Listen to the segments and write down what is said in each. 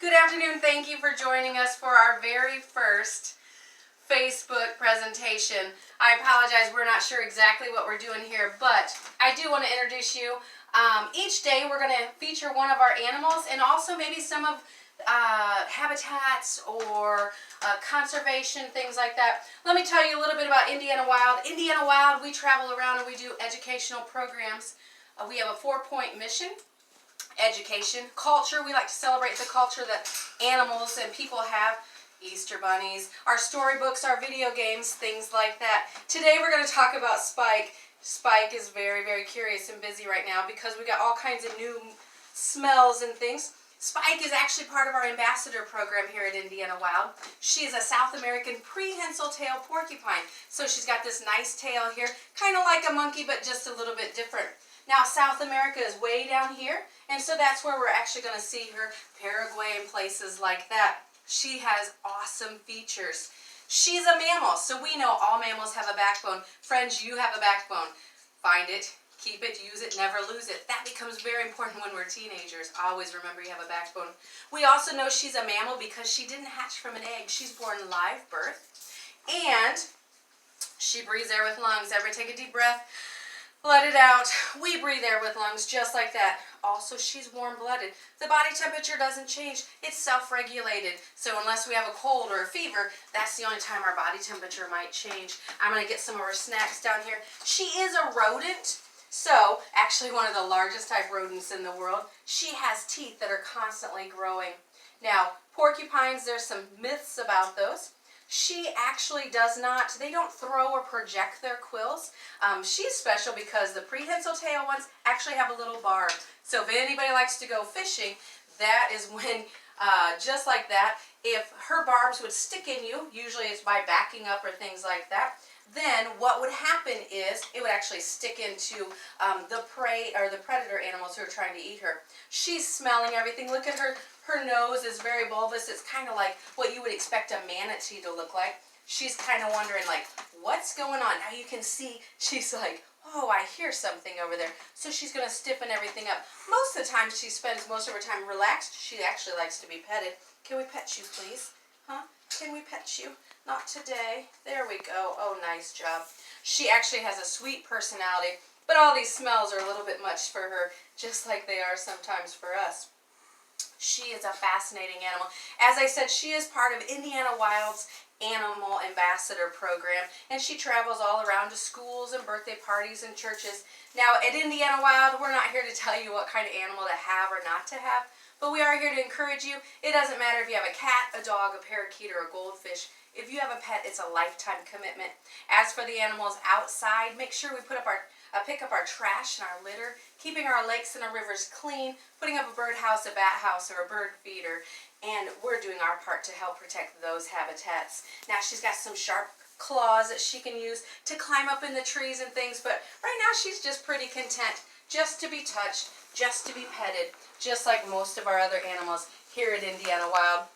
Good afternoon. Thank you for joining us for our very first Facebook presentation. I apologize, we're not sure exactly what we're doing here, but I do want to introduce you. Each day we're going to feature one of our animals and also maybe some of habitats or conservation, things like that. Let me tell you a little bit about Indiana Wild. Indiana Wild, we travel around and we do educational programs. We have a 4-point mission. Education, culture, we like to celebrate the culture that animals and people have. Easter bunnies, our storybooks, our video games, things like that. Today we're going to talk about Spike. Spike is very, very curious and busy right now because we got all kinds of new smells and things. Spike is actually part of our ambassador program here at Indiana Wild. She is a South American prehensile tail porcupine. So she's got this nice tail here, kind of like a monkey but just a little bit different. Now South America is way down here, and so that's where we're actually going to see her, Paraguay and places like that. She has awesome features. She's a mammal, so we know all mammals have a backbone. Friends, you have a backbone. Find it, keep it, use it, never lose it. That becomes very important when we're teenagers. Always remember you have a backbone. We also know she's a mammal because she didn't hatch from an egg. She's born live birth, and she breathes air with lungs. Everybody take a deep breath. Let it out. We breathe air with lungs just like that. Also, she's warm-blooded. The body temperature doesn't change. It's self-regulated. So unless we have a cold or a fever, that's the only time our body temperature might change. I'm going to get some of her snacks down here. She is a rodent. So, actually one of the largest type rodents in the world. She has teeth that are constantly growing. Now, porcupines, there's some myths about those. She actually does not, they don't throw or project their quills. She's special because the prehensile tail ones actually have a little barb. So if anybody likes to go fishing, that is when, just like that, if her barbs would stick in you, usually it's by backing up or things like that, then what would happen is it would actually stick into the prey or the predator animals who are trying to eat her. She's smelling everything. Look at her. Her nose is very bulbous. It's kind of like what you would expect a manatee to look like. She's kind of wondering, like, what's going on? Now you can see she's like, oh, I hear something over there. So she's going to stiffen everything up. Most of the time she spends most of her time relaxed. She actually likes to be petted. Can we pet you, please? Huh? Can we pet you? Not today. There we go. Oh, nice job. She actually has a sweet personality, but all these smells are a little bit much for her, just like they are sometimes for us. She is a fascinating animal. As I said, she is part of Indiana Wild's Animal Ambassador Program, and she travels all around to schools and birthday parties and churches. Now, at Indiana Wild, we're not here to tell you what kind of animal to have or not to have, but we are here to encourage you. It doesn't matter if you have a cat, a dog, a parakeet, or a goldfish. If you have a pet, it's a lifetime commitment. As for the animals outside, make sure we pick up our trash and our litter, keeping our lakes and our rivers clean, putting up a birdhouse, a bat house, or a bird feeder, and we're doing our part to help protect those habitats. Now she's got some sharp claws that she can use to climb up in the trees and things, but right now she's just pretty content just to be touched, just to be petted, just like most of our other animals here at Indiana Wild.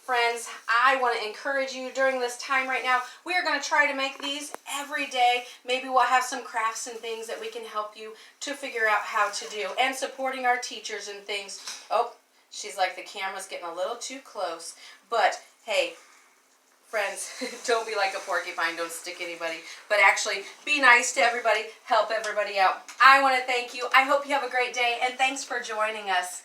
Friends, I want to encourage you during this time right now. We are going to try to make these every day. Maybe we'll have some crafts and things that we can help you to figure out how to do. And supporting our teachers and things. Oh, she's like, the camera's getting a little too close. But, hey, friends, don't be like a porcupine. Don't stick anybody. But actually, be nice to everybody. Help everybody out. I want to thank you. I hope you have a great day. And thanks for joining us.